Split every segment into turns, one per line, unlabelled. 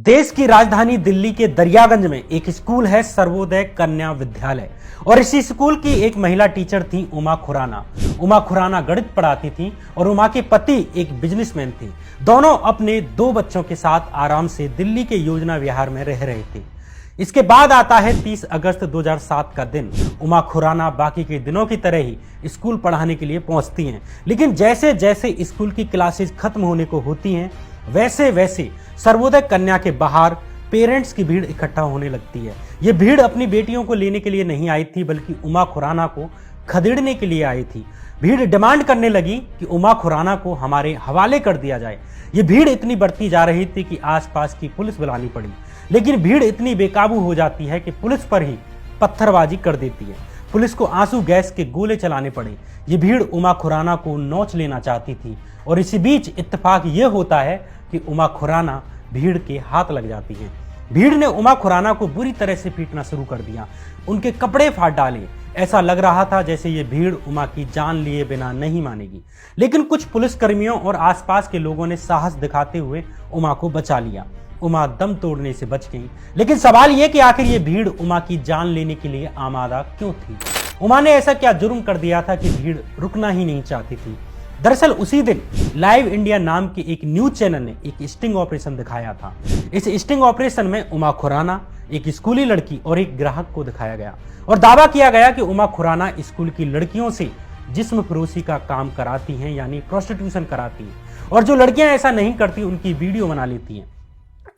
देश की राजधानी दिल्ली के दरियागंज में एक स्कूल है सर्वोदय कन्या विद्यालय और इसी स्कूल की एक महिला टीचर थी उमा खुराना। उमा खुराना गणित पढ़ाती थी और उमा के पति एक बिजनेसमैन थे। दोनों अपने 2 बच्चों के साथ आराम से दिल्ली के योजना विहार में रह रहे थे। इसके बाद आता है 30 अगस्त 2007 का दिन। उमा खुराना बाकी के दिनों की तरह ही स्कूल पढ़ाने के लिए पहुंचती हैं, लेकिन जैसे जैसे स्कूल की क्लासेस खत्म होने को होती हैं वैसे वैसे सर्वोदय कन्या के बाहर पेरेंट्स की भीड़ इकट्ठा होने लगती है। ये भीड़ अपनी बेटियों को लेने के लिए नहीं आई थी, बल्कि उमा खुराना को खदेड़ने के लिए आई थी। भीड़ डिमांड करने लगी कि उमा खुराना को हमारे हवाले कर दिया जाए। ये भीड़ इतनी बढ़ती जा रही थी कि आसपास की पुलिस बुलानी पड़ी, लेकिन भीड़ इतनी बेकाबू हो जाती है कि पुलिस पर ही पत्थरबाजी कर देती है। पुलिस को आंसू गैस के गोले चलाने पड़े। ये भीड़ उमा खुराना को नोच लेना चाहती थी और इसी बीच इत्तेफाक ये होता है कि उमा खुराना भीड़ के हाथ लग जाती है। भीड़ ने उमा खुराना को बुरी तरह से पीटना शुरू कर दिया, उनके कपड़े फाड़ डाले। ऐसा लग रहा था जैसे ये भीड़ उमा की जान लिए बिना नहीं मानेगी, लेकिन कुछ पुलिसकर्मियों और आसपास के लोगों ने साहस दिखाते हुए उमा को बचा लिया। उमा दम तोड़ने से बच गई, लेकिन सवाल यह कि आखिर ये भीड़ उमा की जान लेने के लिए आमादा क्यों थी? उमा ने ऐसा क्या जुर्म कर दिया था कि भीड़ रुकना ही नहीं चाहती थी? दरअसल उसी दिन लाइव इंडिया नाम के एक न्यूज चैनल ने एक स्टिंग ऑपरेशन दिखाया था। इस स्टिंग ऑपरेशन में उमा खुराना, एक स्कूली लड़की और एक ग्राहक को दिखाया गया और दावा किया गया कि उमा खुराना स्कूल की लड़कियों से जिस्म फरोशी का काम कराती हैं, यानी प्रोस्टिट्यूशन कराती हैं, और जो लड़कियां ऐसा नहीं करती उनकी वीडियो बना लेती हैं।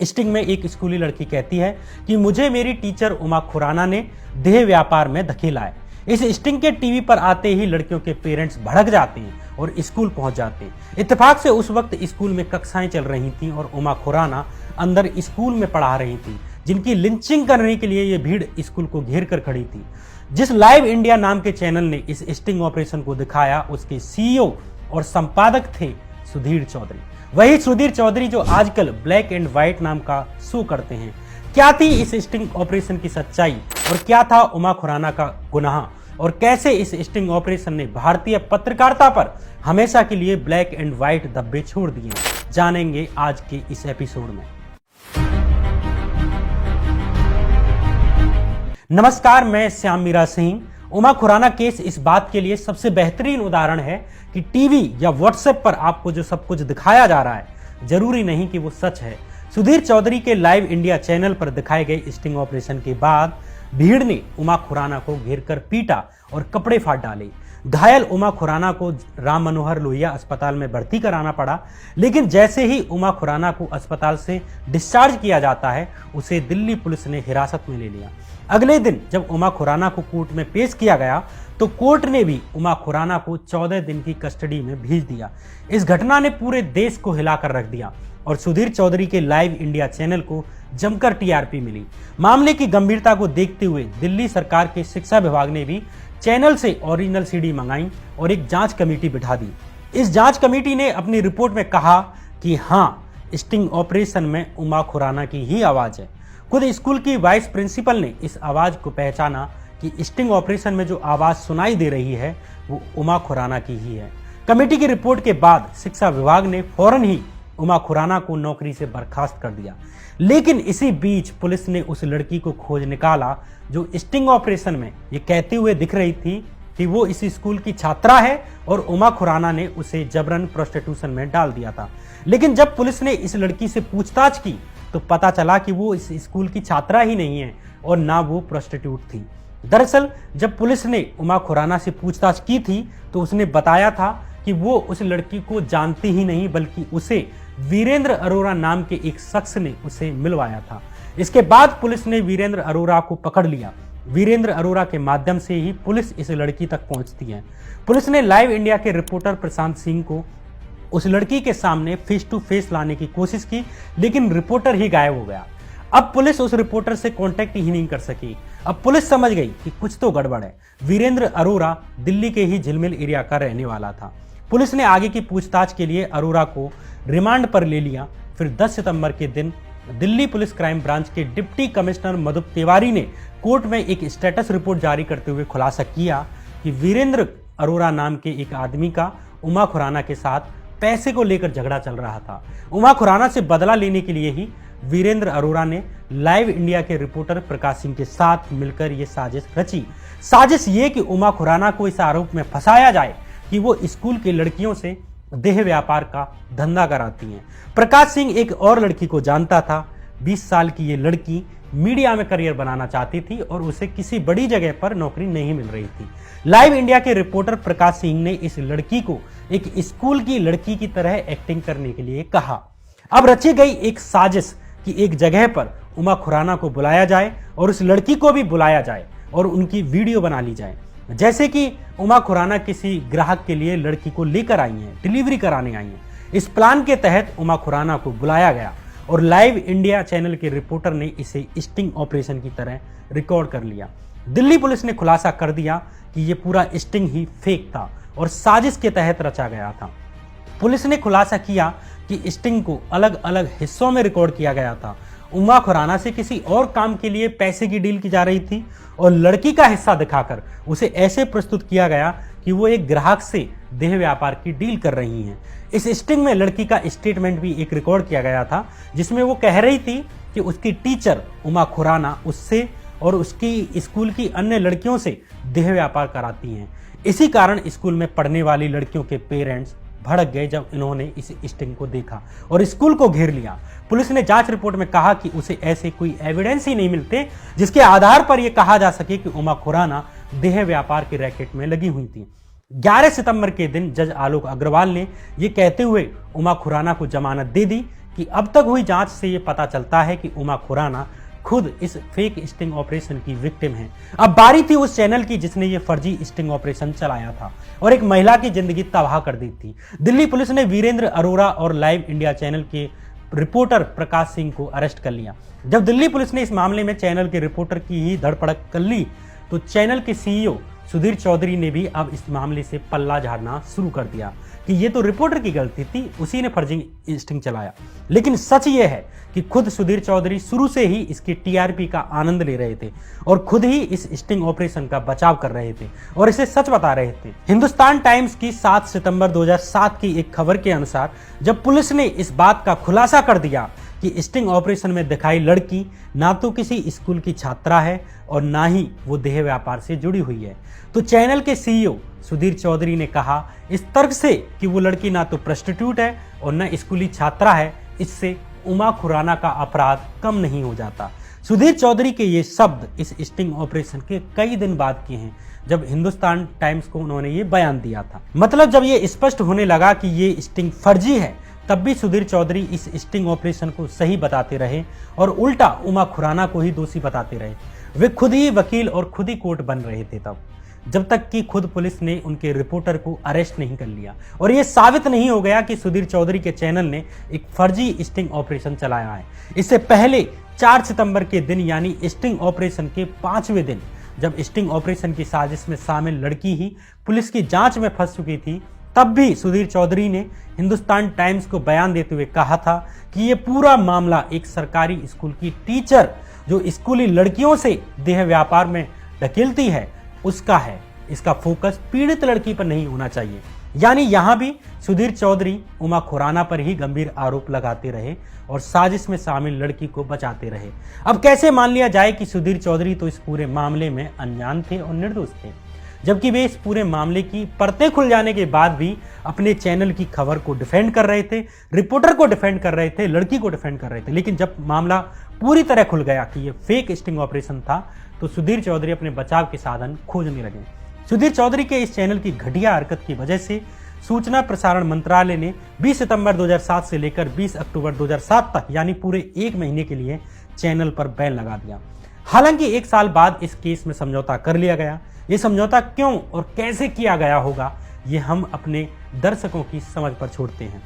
स्टिंग में एक स्कूली लड़की कहती है कि मुझे मेरी टीचर उमा खुराना ने देह व्यापार में धकेला है। इस स्टिंग के टीवी पर आते ही लड़कियों के पेरेंट्स भड़क जाते हैं और स्कूल पहुंच जाते हैं। इत्तेफाक से उस वक्त स्कूल में कक्षाएं चल रही थीं और उमा खुराना अंदर स्कूल में पढ़ा रही थी, जिनकी लिंचिंग करने के लिए ये भीड़ स्कूल को घेर कर खड़ी थी। जिस लाइव इंडिया नाम के चैनल ने इस स्टिंग ऑपरेशन को दिखाया, उसके सीईओ और संपादक थे सुधीर चौधरी। वही सुधीर चौधरी जो आजकल ब्लैक एंड व्हाइट नाम का शो करते हैं। क्या थी इस स्टिंग ऑपरेशन की सच्चाई और क्या था उमा खुराना का गुनाह, और कैसे इस स्टिंग ऑपरेशन ने भारतीय पत्रकारिता पर हमेशा के लिए ब्लैक एंड व्हाइट धब्बे छोड़ दिए, जानेंगे आज के इस एपिसोड में। नमस्कार, मैं श्याम मीरा सिंह। उमा खुराना केस इस बात के लिए सबसे बेहतरीन उदाहरण है कि टीवी या व्हाट्सएप पर आपको जो सब कुछ दिखाया जा रहा है जरूरी नहीं कि वो सच है। सुधीर चौधरी के लाइव इंडिया चैनल पर दिखाए गए स्टिंग ऑपरेशन के बाद भीड़ ने उमा खुराना को घेरकर पीटा और कपड़े फाड़ डाले। घायल उमा खुराना को राम मनोहर लोहिया अस्पताल में भर्ती कराना पड़ा, लेकिन जैसे ही उमा खुराना को अस्पताल से डिस्चार्ज किया जाता है, उसे दिल्ली पुलिस ने हिरासत में ले लिया। अगले दिन जब उमा खुराना को कोर्ट में पेश किया गया तो कोर्ट ने भी उमा खुराना को 14 दिन की कस्टडी में भेज दिया। इस घटना ने पूरे देश को हिलाकर रख दिया और सुधीर चौधरी के लाइव इंडिया चैनल को जमकर टीआरपी मिली। मामले की गंभीरता को देखते हुए दिल्ली सरकार के शिक्षा विभाग ने भी चैनल से ओरिजिनल सीडी मंगाई और एक जांच कमेटी बिठा दी। इस जांच कमेटी ने अपनी रिपोर्ट में कहा कि हाँ, स्टिंग ऑपरेशन में उमा खुराना की ही आवाज है। खुद स्कूल की वाइस प्रिंसिपल ने इस आवाज को पहचाना कि स्टिंग ऑपरेशन में जो आवाज सुनाई दे रही है वो उमा खुराना की ही है। कमेटी की रिपोर्ट के बाद शिक्षा विभाग ने फौरन ही उमा खुराना को नौकरी से बर्खास्त कर दिया, लेकिन इसी बीच पुलिस ने उस लड़की को खोज निकाला जो स्टिंग ऑपरेशन में ये कहते हुए दिख रही थी कि वो इसी स्कूल की छात्रा है और उमा खुराना ने उसे जबरन प्रोस्टिट्यूशन में डाल दिया था। लेकिन जब पुलिस ने इस लड़की से पूछताछ की तो पता चला कि वो इस स्कूल की छात्रा ही नहीं है और ना वो प्रोस्टिट्यूट थी। दरअसल जब पुलिस ने उमा खुराना से पूछताछ की थी तो उसने बताया था कि वो उस लड़की को जानती ही नहीं, बल्कि उसे वीरेंद्र अरोरा नाम के एक शख्स ने उसे मिलवाया था। इसके बाद पुलिस ने वीरेंद्र अरोरा को पकड़ लिया। वीरेंद्र अरोरा के माध्यम से ही पुलिस इस लड़की तक पहुंचती है। पुलिस ने लाइव इंडिया के रिपोर्टर प्रशांत सिंह को उस लड़की के सामने फेस टू फेस लाने की कोशिश की, लेकिन रिपोर्टर ही गायब हो गया। अब पुलिस उस रिपोर्टर से कांटेक्ट ही नहीं कर सकी। अब पुलिस समझ गई कि कुछ तो गड़बड़ है। वीरेंद्र अरोरा दिल्ली के ही झिलमिल एरिया का रहने वाला था। पुलिस ने आगे की पूछताछ के लिए अरोरा को रिमांड पर ले लिया। फिर 10 सितंबर के दिन दिल्ली पुलिस क्राइम ब्रांच के डिप्टी कमिश्नर मधुप तिवारी ने कोर्ट में एक स्टेटस रिपोर्ट जारी करते हुए खुलासा किया कि वीरेंद्र अरोरा नाम के एक आदमी का उमा खुराना के साथ पैसे को लेकर झगड़ा चल रहा था। उमा खुराना से बदला लेने के लिए ही वीरेंद्र अरोड़ा ने लाइव इंडिया के रिपोर्टर प्रकाश सिंह के साथ मिलकर ये साजिश रची। साजिश ये कि उमा खुराना को इस आरोप में फंसाया जाए कि वो स्कूल की लड़कियों से देह व्यापार का धंधा कराती हैं। प्रकाश सिंह एक और लड़की को जानता था। 20 साल की ये लड़की मीडिया में करियर बनाना चाहती थी और उसे किसी बड़ी जगह पर नौकरी नहीं मिल रही थी। लाइव इंडिया के रिपोर्टर प्रकाश सिंह ने इस लड़की को एक स्कूल की लड़की की तरह एक्टिंग करने के लिए कहा। अब रची गई एक साजिश कि एक जगह पर उमा खुराना को बुलाया जाए और उस लड़की को भी बुलाया जाए और उनकी वीडियो बना ली जाए, जैसे कि उमा खुराना किसी ग्राहक के लिए लड़की को लेकर आई हैं, डिलीवरी कराने आई हैं। इस प्लान के तहत उमा खुराना को बुलाया गया और लाइव इंडिया चैनल के रिपोर्टर ने इसे स्टिंग ऑपरेशन की तरह रिकॉर्ड कर लिया। दिल्ली पुलिस ने खुलासा कर दिया कि यह पूरा स्टिंग ही फेक था और साजिश के तहत रचा गया था। पुलिस ने खुलासा किया कि स्टिंग को अलग अलग हिस्सों में रिकॉर्ड किया गया था। उमा खुराना से किसी और काम के लिए पैसे की डील की जा रही थी और लड़की का हिस्सा दिखाकर उसे ऐसे प्रस्तुत किया गया कि वो एक ग्राहक से देह व्यापार की डील कर रही हैं। इस स्टिंग में लड़की का स्टेटमेंट भी एक रिकॉर्ड किया गया था, जिसमें वो कह रही थी कि उसकी टीचर उमा खुराना उससे और उसकी स्कूल की अन्य लड़कियों से देह व्यापार कराती हैं। इसी कारण स्कूल में पढ़ने वाली लड़कियों के पेरेंट्स भड़क गए जब इन्होंने इस स्टिंग को देखा और स्कूल को घेर लिया। पुलिस ने जांच रिपोर्ट में कहा कि उसे ऐसे कोई एविडेंस ही नहीं मिलते जिसके आधार पर यह कहा जा सके कि उमा खुराना देह व्यापार के रैकेट में लगी हुई थी। 11 सितंबर के दिन जज आलोक अग्रवाल ने यह कहते हुए उमा खुराना को जमानत दे दी कि अब तक हुई जांच से यह पता चलता है कि उमा खुराना खुद इस फेक स्टिंग ऑपरेशन की विक्टिम है। अब बारी थी उस चैनल की जिसने ये फर्जी स्टिंग ऑपरेशन चलाया था और एक महिला की जिंदगी तबाह कर दी थी। दिल्ली पुलिस ने वीरेंद्र अरोड़ा और लाइव इंडिया चैनल के रिपोर्टर प्रकाश सिंह को अरेस्ट कर लिया। जब दिल्ली पुलिस ने इस मामले में चैनल के रिपोर्टर की ही धरपकड़ कर ली तो चैनल के सीईओ सुधीर चौधरी ने भी अब इस मामले से पल्ला झाड़ना शुरू कर दिया कि ये तो रिपोर्टर की गलती थी, उसी ने फर्जी स्टिंग चलाया। लेकिन सच ये है कि खुद सुधीर चौधरी शुरू से ही इसकी टीआरपी का आनंद ले रहे थे और खुद ही इस स्टिंग ऑपरेशन का बचाव कर रहे थे और इसे सच बता रहे थे। हिंदुस्तान टाइम्स की 7 सितंबर 2007 की एक खबर के अनुसार जब पुलिस ने इस बात का खुलासा कर दिया कि स्टिंग ऑपरेशन में दिखाई लड़की ना तो किसी स्कूल की छात्रा है और ना ही वो देह व्यापार से जुड़ी हुई है, तो चैनल के सीईओ सुधीर चौधरी ने कहा इस तर्क से कि वो लड़की ना तो प्रोस्टिट्यूट है और न स्कूली छात्रा है, इससे उमा खुराना का अपराध कम नहीं हो जाता। सुधीर चौधरी के ये शब्द इस स्टिंग ऑपरेशन के कई दिन बाद के हैं जब हिंदुस्तान टाइम्स को उन्होंने ये बयान दिया था। मतलब जब ये स्पष्ट होने लगा कि ये स्टिंग फर्जी है तब भी सुधीर चौधरी इस स्टिंग ऑपरेशन को सही बताते रहे और उल्टा उमा खुराना को ही दोषी बताते रहे। वे खुद ही वकील और खुद ही कोर्ट बन रहे थे तब, जब तक कि खुद पुलिस ने उनके रिपोर्टर को अरेस्ट नहीं कर लिया और यह साबित नहीं हो गया कि सुधीर चौधरी के चैनल ने एक फर्जी स्टिंग ऑपरेशन चलाया है। इससे पहले 4 सितंबर के दिन यानी स्टिंग ऑपरेशन के 5वें दिन जब स्टिंग ऑपरेशन की साजिश में शामिल लड़की ही पुलिस की जांच में फंस चुकी थी, तब भी सुधीर चौधरी ने हिंदुस्तान टाइम्स को बयान देते हुए कहा था कि यह पूरा मामला एक सरकारी स्कूल की टीचर जो स्कूली लड़कियों से देह व्यापार में ढकेलती है उसका है। इसका फोकस पीड़ित लड़की पर नहीं होना चाहिए। यानी यहां भी सुधीर चौधरी उमा खुराना पर ही गंभीर आरोप लगाते रहे और साजिश में शामिल लड़की को बचाते रहे। अब कैसे मान लिया जाए कि सुधीर चौधरी तो इस पूरे मामले में अनजान थे और निर्दोष थे, जबकि वे इस पूरे मामले की परतें खुल जाने के बाद भी अपने चैनल की खबर को डिफेंड कर रहे थे, रिपोर्टर को डिफेंड कर रहे थे, लड़की को डिफेंड कर रहे थे। लेकिन जब मामला पूरी तरह खुल गया कि यह फेक स्टिंग ऑपरेशन था तो सुधीर चौधरी अपने बचाव के साधन खोजने लगे। सुधीर चौधरी के इस चैनल की घटिया हरकत की वजह से सूचना प्रसारण मंत्रालय ने 20 सितंबर 2007 से लेकर 20 अक्टूबर 2007 तक यानी पूरे 1 महीने के लिए चैनल पर बैन लगा दिया। हालांकि 1 साल बाद इस केस में समझौता कर लिया गया। ये समझौता क्यों और कैसे किया गया होगा ये हम अपने दर्शकों की समझ पर छोड़ते हैं।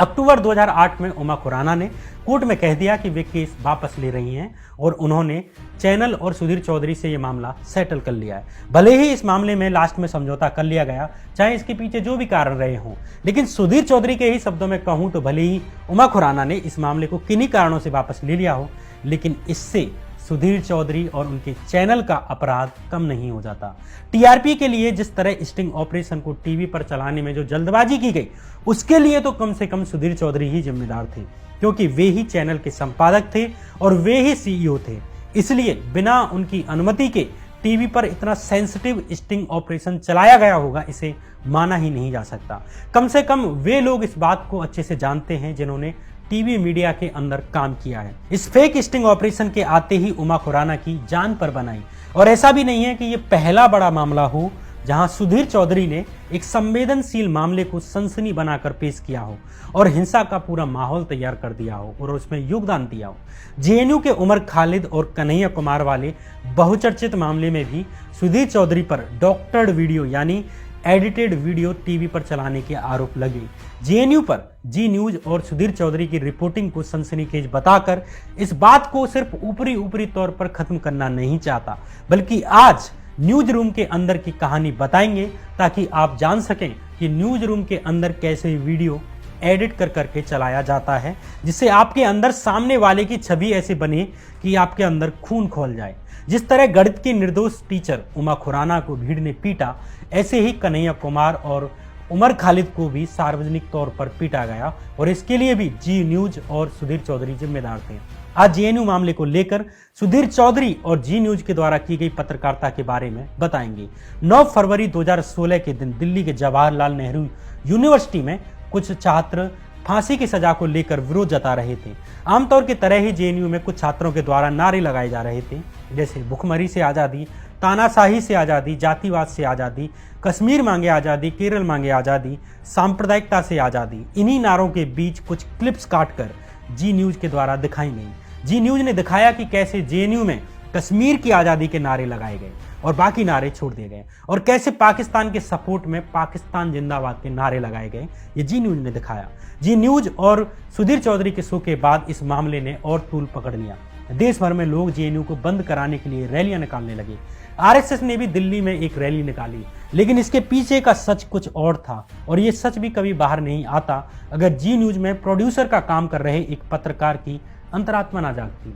अक्टूबर 2008 में उमा खुराना ने कोर्ट में कह दिया कि वे केस वापस ले रही हैं और उन्होंने चैनल और सुधीर चौधरी से ये मामला सेटल कर लिया है। भले ही इस मामले में लास्ट में समझौता कर लिया गया, चाहे इसके पीछे जो भी कारण रहे हों, लेकिन सुधीर चौधरी के ही शब्दों में कहूं तो भले ही उमा खुराना ने इस मामले को किन्हीं कारणों से वापस ले लिया हो, लेकिन इससे सुधीर चौधरी और उनके चैनल का अपराध कम नहीं हो जाता। टीआरपी के लिए जिस तरह स्टिंग ऑपरेशन को टीवी पर चलाने में जो जल्दबाजी की गई, उसके लिए तो कम से कम सुधीर चौधरी ही जिम्मेदार थे। क्योंकि वे ही चैनल के संपादक थे और वे ही सीईओ थे। इसलिए बिना उनकी अनुमति के टीवी पर इतना सेंसिटिव स्टिंग ऑपरेशन चलाया गया होगा, इसे माना ही नहीं जा सकता। कम से कम वे लोग इस बात को अच्छे से जानते हैं जिन्होंने टीवी मीडिया के अंदर काम किया है। इस फेक स्टिंग ऑपरेशन के आते ही उमा खुराना की जान पर बनाई। और ऐसा भी नहीं है कि ये पहला बड़ा मामला हो जहां सुधीर चौधरी ने एक संवेदनशील मामले को सनसनी बनाकर पेश किया हो और हिंसा का पूरा माहौल तैयार कर दिया हो और उसमें योगदान दिया हो। जेएनयू के उमर खालिद और कन्हैया कुमार वाले बहुचर्चित मामले में भी सुधीर चौधरी पर डॉक्टर्ड वीडियो यानी एडिटेड वीडियो टीवी पर चलाने के आरोप लगे। जेएनयू पर जी न्यूज और सुधीर चौधरी की रिपोर्टिंग को सनसनीखेज बताकर इस बात को सिर्फ ऊपरी तौर पर खत्म करना नहीं चाहता, बल्कि आज न्यूज रूम के अंदर की कहानी बताएंगे ताकि आप जान सकें कि न्यूज रूम के अंदर कैसे वीडियो एडिट कर करके चलाया जाता है, जिससे आपके अंदर सामने वाले की छवि ऐसे बने कि आपके अंदर खून खौल जाए। जिस तरह गणित की निर्दोष टीचर उमा खुराना को भीड़ ने पीटा, ऐसे ही कन्हैया कुमार और उमर खालिद को भी सार्वजनिक तौर पर पीटा गया और इसके लिए भी जी न्यूज और सुधीर चौधरी जिम्मेदार थे। आज जेएनयू मामले को लेकर सुधीर चौधरी और जी न्यूज के द्वारा की गई पत्रकारिता के बारे में बताएंगे। 9 फरवरी 2016 के दिन दिल्ली के जवाहरलाल नेहरू यूनिवर्सिटी में कुछ छात्र फांसी की सजा को लेकर विरोध जता रहे थे। आमतौर की तरह ही जेएनयू में कुछ छात्रों के द्वारा नारे लगाए जा रहे थे, जैसे भुखमरी से आज़ादी, तानाशाही से आज़ादी, जातिवाद से आज़ादी, कश्मीर मांगे आज़ादी, केरल मांगे आज़ादी, सांप्रदायिकता से आज़ादी। इन्हीं नारों के बीच कुछ क्लिप्स काटकर जी न्यूज के द्वारा दिखाई गई। जी न्यूज ने दिखाया कि कैसे जेएनयू में कश्मीर की आज़ादी के नारे लगाए गए और बाकी नारे छोड़ दिए गए और कैसे पाकिस्तान के सपोर्ट में पाकिस्तान जिंदाबाद के नारे लगाए गए। ये जी न्यूज ने दिखाया। जी न्यूज और सुधीर चौधरी के शो के बाद इस मामले ने और तूल पकड़ लिया। देश भर में लोग जेएनयू को बंद कराने के लिए रैलियां निकालने लगे। आरएसएस ने भी दिल्ली में एक रैली निकाली, लेकिन इसके पीछे का सच कुछ और था और ये सच भी कभी बाहर नहीं आता अगर जी न्यूज में प्रोड्यूसर का काम कर रहे एक पत्रकार की अंतरात्मा ना जागती।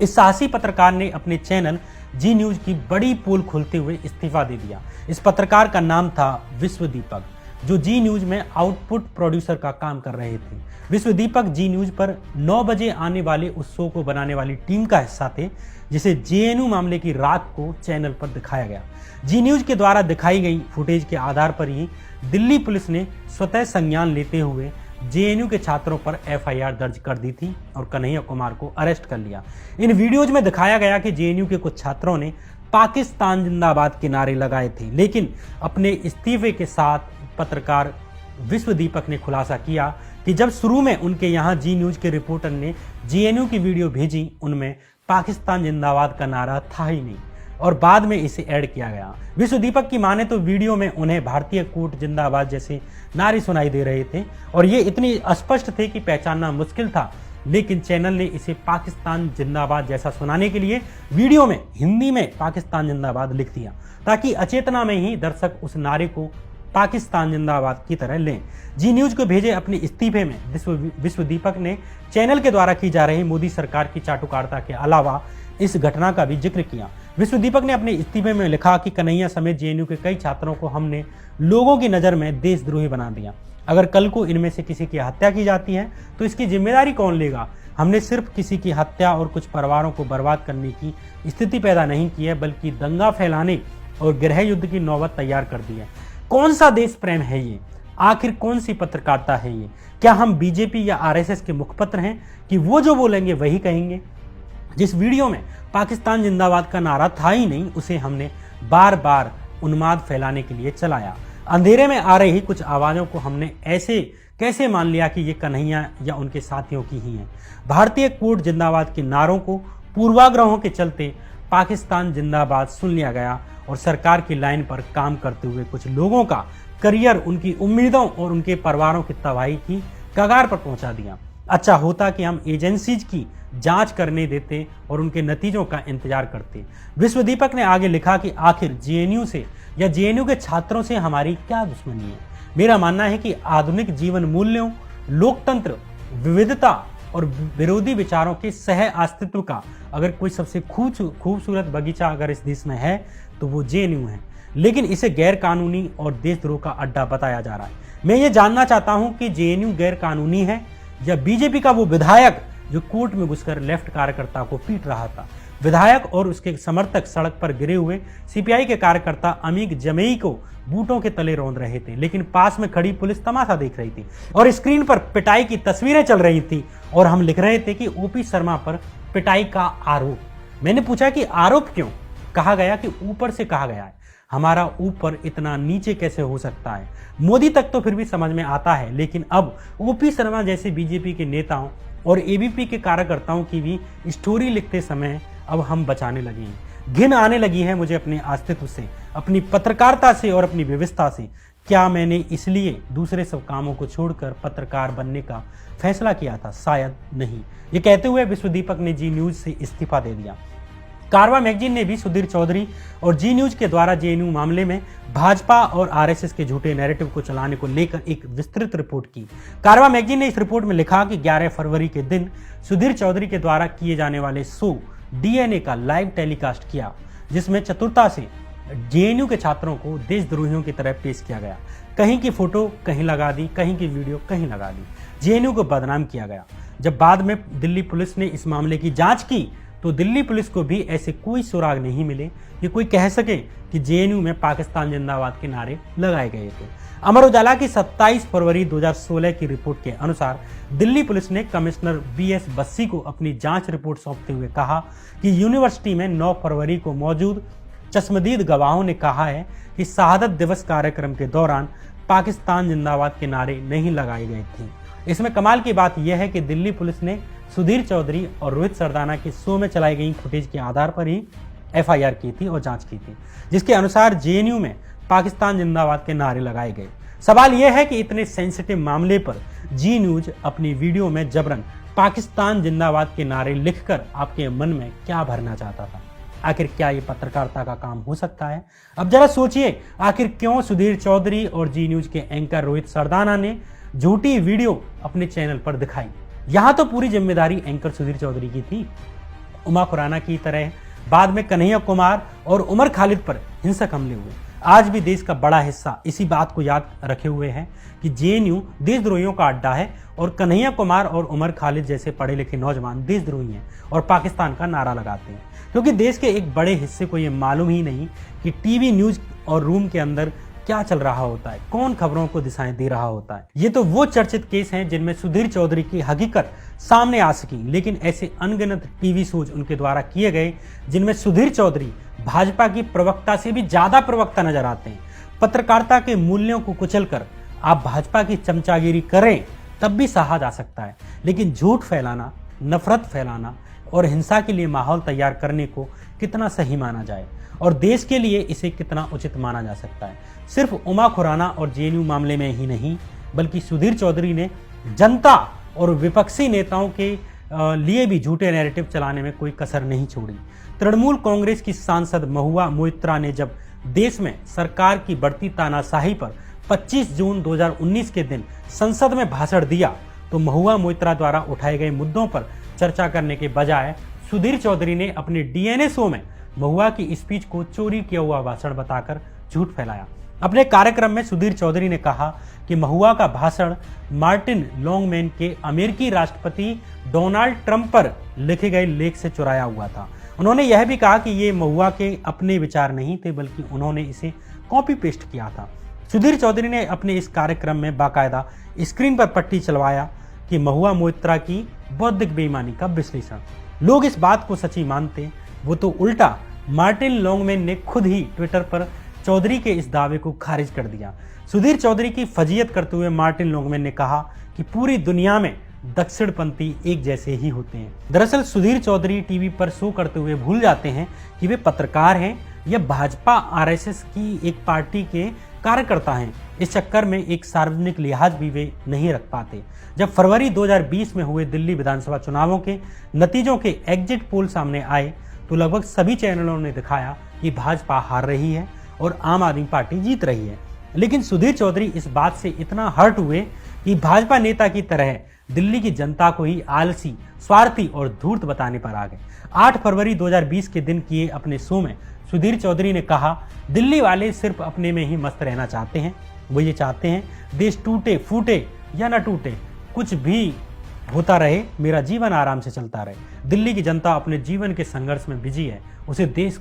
इस साहसी पत्रकार ने अपने चैनल जी न्यूज की बड़ी पोल खोलते हुए इस्तीफा दे दिया। इस पत्रकार का नाम था विश्व दीपक, जो जी न्यूज में आउटपुट प्रोड्यूसर का काम कर रहे थे। विश्व दीपक जी न्यूज पर 9 बजे आने वाले उस शो को बनाने वाली टीम का हिस्सा थे, जिसे जेएनयू मामले की रात को चैनल पर दिखाया गया। जी न्यूज के द्वारा दिखाई गई फुटेज के आधार पर ही दिल्ली पुलिस ने स्वतः संज्ञान लेते हुए जेएनयू के छात्रों पर एफआईआर दर्ज कर दी थी और कन्हैया कुमार को अरेस्ट कर लिया। इन वीडियोज में दिखाया गया कि जेएनयू के कुछ छात्रों ने पाकिस्तान जिंदाबाद के नारे लगाए थे, लेकिन अपने इस्तीफे के साथ पत्रकार विश्व दीपक ने खुलासा किया कि जब शुरू में उनके यहाँ जी न्यूज के रिपोर्टर ने जेएनयू की वीडियो भेजी, उनमें पाकिस्तान जिंदाबाद का नारा था ही नहीं और बाद में इसे ऐड किया गया। विश्व दीपक की माने तो वीडियो में उन्हें भारतीय कोर्ट जिंदाबाद जैसे नारे सुनाई दे रहे थे और ये इतनी स्पष्ट थे कि पहचानना मुश्किल था, लेकिन चैनल ने इसे पाकिस्तान जिंदाबाद जैसा सुनाने के लिए वीडियो में हिंदी में पाकिस्तान जिंदाबाद लिख दिया, ताकि अचेतना में ही दर्शक उस नारे को पाकिस्तान जिंदाबाद की तरह लें। जी न्यूज को भेजे अपने इस्तीफे में विश्व दीपक ने चैनल के द्वारा की जा रही मोदी सरकार की चाटुकारिता के अलावा इस घटना का भी जिक्र किया। विश्व दीपक ने अपने इस्तीफे में लिखा कि कन्हैया समेत जेएनयू के कई छात्रों को हमने लोगों की नज़र में देशद्रोही बना दिया। अगर कल को इनमें से किसी की हत्या की जाती है तो इसकी जिम्मेदारी कौन लेगा? हमने सिर्फ किसी की हत्या और कुछ परिवारों को बर्बाद करने की स्थिति पैदा नहीं की है, बल्कि दंगा फैलाने और गृह युद्ध की नौबत तैयार कर दी है। कौन सा देश प्रेम है ये? आखिर कौन सी पत्रकारिता है ये? क्या हम बीजेपी या आरएसएस के मुखपत्र हैं कि वो जो बोलेंगे वही कहेंगे? जिस वीडियो में पाकिस्तान जिंदाबाद का नारा था ही नहीं, उसे हमने बार बार उन्माद फैलाने के लिए चलाया। अंधेरे में आ रही कुछ आवाज़ों को हमने ऐसे कैसे मान लिया कि ये कन्हैया या उनके साथियों की ही हैं। भारतीय कोर्ट जिंदाबाद के नारों को पूर्वाग्रहों के चलते पाकिस्तान जिंदाबाद सुन लिया गया और सरकार की लाइन पर काम करते हुए कुछ लोगों का करियर, उनकी उम्मीदों और उनके परिवारों की तबाही की कगार पर पहुंचा दिया। अच्छा होता कि हम एजेंसीज की जांच करने देते और उनके नतीजों का इंतजार करते। विश्व दीपक ने आगे लिखा कि आखिर जेएनयू से या जेएनयू के छात्रों से हमारी क्या दुश्मनी है? मेरा मानना है कि आधुनिक जीवन मूल्यों, लोकतंत्र, विविधता और विरोधी विचारों के सह अस्तित्व का अगर कोई सबसे खूबसूरत बगीचा अगर इस देश में है तो वो जेएनयू है, लेकिन इसे गैर कानूनी और देशद्रोह का अड्डा बताया जा रहा है। मैं ये जानना चाहता हूँ कि जेएनयू गैर कानूनी है या बीजेपी का वो विधायक जो कोर्ट में घुसकर लेफ्ट कार्यकर्ता को पीट रहा था। विधायक और उसके समर्थक सड़क पर गिरे हुए सीपीआई के कार्यकर्ता अमीक जमेई को बूटों के तले रौंद रहे थे, लेकिन पास में खड़ी पुलिस तमाशा देख रही थी और स्क्रीन पर पिटाई की तस्वीरें चल रही थी और हम लिख रहे थे कि ओपी शर्मा पर पिटाई का आरोप। मैंने पूछा कि आरोप क्यों? कहा गया कि ऊपर से कहा गया है। हमारा ऊपर इतना नीचे कैसे हो सकता है? मोदी तक तो फिर भी समझ में आता है, लेकिन अब ओपी शर्मा जैसे बीजेपी के नेताओं और एबीपी के कार्यकर्ताओं की भी स्टोरी लिखते समय अब हम बचाने लगे हैं। घिन आने लगी है मुझे अपने अस्तित्व से, अपनी पत्रकारिता से और अपनी व्यवस्था से। क्या मैंने इसलिए दूसरे सब कामों को छोड़कर पत्रकार बनने का फैसला किया था? शायद नहीं। ये कहते हुए विश्व दीपक ने जी न्यूज से इस्तीफा दे दिया। कारवा मैगजीन ने भी सुधीर चौधरी और जी न्यूज के द्वारा जेएनयू मामले में भाजपा और आरएसएस के झूठे नैरेटिव को चलाने को लेकर एक विस्तृत रिपोर्ट की। कारवा मैगजीन ने इस रिपोर्ट में लिखा कि 11 फरवरी के दिन सुधीर चौधरी के द्वारा किए जाने वाले शो डीएनए का लाइव टेलीकास्ट किया, जिसमें चतुरता से जेएनयू के छात्रों को देशद्रोहियों की तरह पेश किया गया। कहीं की फोटो कहीं लगा दी, कहीं की वीडियो कहीं लगा दी। जेएनयू को बदनाम किया गया। जब बाद में दिल्ली पुलिस ने इस मामले की जांच की तो दिल्ली पुलिस को भी ऐसे कोई सुराग नहीं मिले कि कोई कह सके कि जेएनयू में पाकिस्तान जिंदाबाद के नारे लगाए गए थे। अमर उजाला की 27 फरवरी 2016 की रिपोर्ट के अनुसार दिल्ली पुलिस ने कमिश्नर बीएस बस्सी को अपनी जांच रिपोर्ट सौंपते हुए कहा कि यूनिवर्सिटी में 9 फरवरी को मौजूद चश्मदीद गवाहों ने कहा है कि शहादत दिवस कार्यक्रम के दौरान पाकिस्तान जिंदाबाद के नारे नहीं लगाए गए थे। इसमें कमाल की बात यह है कि दिल्ली पुलिस ने सुधीर चौधरी और रोहित सरदाना के शो में चलाई गई फुटेज के आधार पर ही एफआईआर की थी और जांच की थी, जिसके अनुसार जेएनयू में पाकिस्तान जिंदाबाद के नारे लगाए गए। सवाल यह है कि इतने सेंसिटिव मामले पर जी न्यूज अपनी वीडियो में जबरन पाकिस्तान जिंदाबाद के नारे लिखकर आपके मन में क्या भरना चाहता था? आखिर क्या ये पत्रकारिता का काम हो सकता है? अब जरा सोचिए, आखिर क्यों सुधीर चौधरी और जी न्यूज के एंकर रोहित सरदाना ने झूठी वीडियो अपने चैनल पर दिखाई? यहां तो पूरी जिम्मेदारी एंकर सुधीर चौधरी की थी। उमा खुराना की तरह बाद में कन्हैया कुमार और उमर खालिद पर हिंसक हमले हुए। आज भी देश का बड़ा हिस्सा इसी बात को याद रखे हुए है कि जेएनयू देशद्रोहियों का अड्डा है और कन्हैया कुमार और उमर खालिद जैसे पढ़े लिखे नौजवान देशद्रोही हैं और पाकिस्तान का नारा लगाते हैं, क्योंकि देश के एक बड़े हिस्से को यह मालूम ही नहीं कि टीवी न्यूज और रूम के अंदर क्या चल रहा होता है, कौन खबरों को दिशाएं दे रहा होता है। ये तो वो चर्चित केस हैं जिनमें सुधीर चौधरी की हकीकत सामने आ सकी, लेकिन ऐसे अनगिनत टीवी शोज उनके द्वारा किए गए जिनमें सुधीर चौधरी भाजपा की प्रवक्ता से भी ज्यादा प्रवक्ता नजर आते हैं। पत्रकारिता के मूल्यों को कुचलकर आप भाजपा की चमचागिरी करें तब भी सहा जा सकता है, लेकिन झूठ फैलाना, नफरत फैलाना और हिंसा के लिए माहौल तैयार करने को कितना सही माना जाए और देश के लिए इसे कितना उचित माना जा सकता है? सिर्फ उमा खुराना और जेएनयू मामले में ही नहीं, बल्कि सुधीर चौधरी ने जनता और विपक्षी नेताओं के लिए भी झूठे नैरेटिव चलाने में कोई कसर नहीं छोड़ी। तृणमूल कांग्रेस की सांसद महुआ मोइत्रा ने जब देश में सरकार की बढ़ती तानाशाही पर 25 जून 2019 के दिन संसद में भाषण दिया तो महुआ मोइत्रा द्वारा उठाए गए मुद्दों पर चर्चा करने के बजाय सुधीर चौधरी ने अपने डीएनए शो में महुआ की स्पीच को चोरी किया हुआ भाषण बताकर झूठ फैलाया। अपने कार्यक्रम में सुधीर चौधरी ने कहा कि महुआ का भाषण मार्टिन लॉन्गमैन के अमेरिकी राष्ट्रपति डोनाल्ड ट्रंप पर लिखे गए लेख से चुराया हुआ था। उन्होंने यह भी कहा कि ये महुआ के अपने विचार नहीं थे, बल्कि उन्होंने इसे कॉपी पेस्ट किया था। सुधीर चौधरी ने अपने इस कार्यक्रम में बाकायदा स्क्रीन पर पट्टी चलवाया कि महुआ मोइत्रा की बौद्धिक बेईमानी का विश्लेषण। लोग इस बात को सच्ची मानते, वो तो उल्टा मार्टिन लॉन्गमैन ने खुद ही ट्विटर पर चौधरी के इस दावे को खारिज कर दिया। सुधीर चौधरी की फजीयत करते हुए मार्टिन लॉन्गमैन ने कहा कि पूरी दुनिया में दक्षिणपंथी एक जैसे ही होते हैं। दरअसल सुधीर चौधरी टीवी पर शो करते हुए भूल जाते हैं कि वे पत्रकार हैं या भाजपा आरएसएस की एक पार्टी के कार्यकर्ता हैं। इस चक्कर में एक सार्वजनिक लिहाज भी वे नहीं रख पाते। जब फरवरी 2020 में हुए दिल्ली विधानसभा चुनावों के नतीजों के एग्जिट पोल सामने आए तो लगभग सभी चैनलों ने दिखाया कि भाजपा हार रही है और आम आदमी पार्टी जीत रही है। लेकिन सुधीर चौधरी इस बात से इतना हर्ट हुए कि भाजपा नेता की तरह दिल्ली की जनता को ही आलसी, स्वार्थी और धूर्त बताने पर आ गए। 8 फरवरी 2020 के दिन किए अपने शो में सुधीर चौधरी ने कहा, दिल्ली वाले सिर्फ अपने में ही मस्त रहना चाहते हैं। वो ये चाहते हैं देश टूटे फूटे या न टूटे, कुछ भी होता रहे, मेरा जीवन आराम से चलता रहे। दिल्ली की जनता अपने जीवन के संघर्ष में बिजी है, उसे देश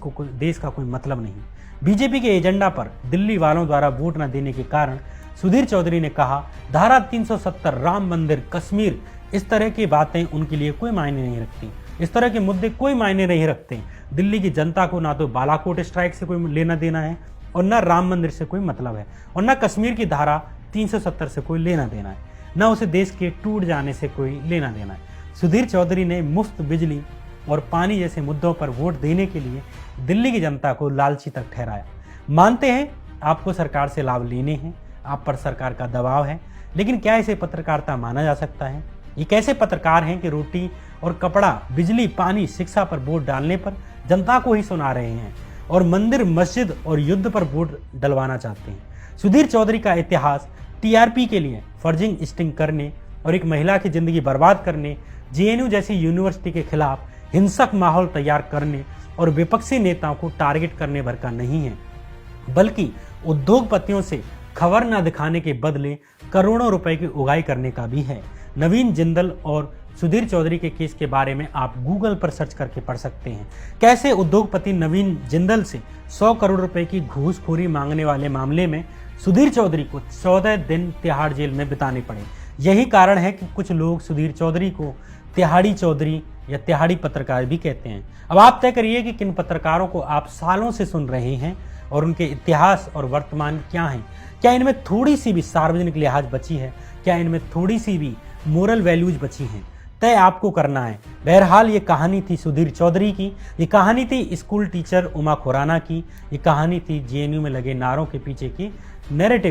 का कोई मतलब नहीं। बीजेपी के एजेंडा पर दिल्ली वालों द्वारा वोट न देने के कारण सुधीर चौधरी ने कहा, धारा 370, राम मंदिर, कश्मीर, इस तरह की बातें उनके लिए कोई मायने नहीं रखती। इस तरह के मुद्दे कोई मायने नहीं रखते। दिल्ली की जनता को ना तो बालाकोट स्ट्राइक से कोई लेना देना है, और न राम मंदिर से कोई मतलब है, और न कश्मीर की धारा 370 से कोई लेना देना है, न उसे देश के टूट जाने से कोई लेना देना है। सुधीर चौधरी ने मुफ्त बिजली और पानी जैसे मुद्दों पर वोट देने के लिए दिल्ली की जनता को लालची तक ठहराया। मानते हैं आपको सरकार से लाभ लेने हैं, आप पर सरकार का दबाव है, लेकिन क्या इसे पत्रकारिता माना जा सकता है? ये कैसे पत्रकार हैं कि रोटी और कपड़ा, बिजली, पानी, शिक्षा पर वोट डालने पर जनता को ही सुना रहे हैं और मंदिर, मस्जिद और युद्ध पर वोट डलवाना चाहते हैं? सुधीर चौधरी का इतिहास टीआरपी के लिए फर्जिंग स्टिंग करने और एक महिला की जिंदगी बर्बाद करने, जेएनयू जैसी यूनिवर्सिटी के खिलाफ हिंसक माहौल तैयार करने और विपक्षी नेताओं को टारगेट करने भर का नहीं है, बल्कि उद्योगपतियों से खबर न दिखाने के बदले करोड़ों रुपए की उगाही करने का भी है। नवीन जिंदल और सुधीर चौधरी के केस के बारे में आप गूगल पर सर्च करके पढ़ सकते हैं। कैसे उद्योगपति नवीन जिंदल से 100 करोड़ रुपए की घूसखोरी मांगने वाले मामले में सुधीर चौधरी को 14 दिन तिहाड़ जेल में बिताने पड़े। यही कारण है कि कुछ लोग सुधीर चौधरी को तिहाड़ी चौधरी या तिहाड़ी पत्रकार भी कहते हैं। अब आप तय करिए कि किन पत्रकारों को आप सालों से सुन रहे हैं और उनके इतिहास और वर्तमान क्या है। क्या इनमें थोड़ी सी भी सार्वजनिक लिहाज बची है? क्या इनमें थोड़ी सी भी मोरल वैल्यूज बची हैं? तय आपको करना है। बहरहाल ये कहानी थी सुधीर चौधरी की, ये कहानी थी स्कूल टीचर उमा खुराना की, ये कहानी थी जेएनयू में लगे नारों के पीछे की नैरेटिव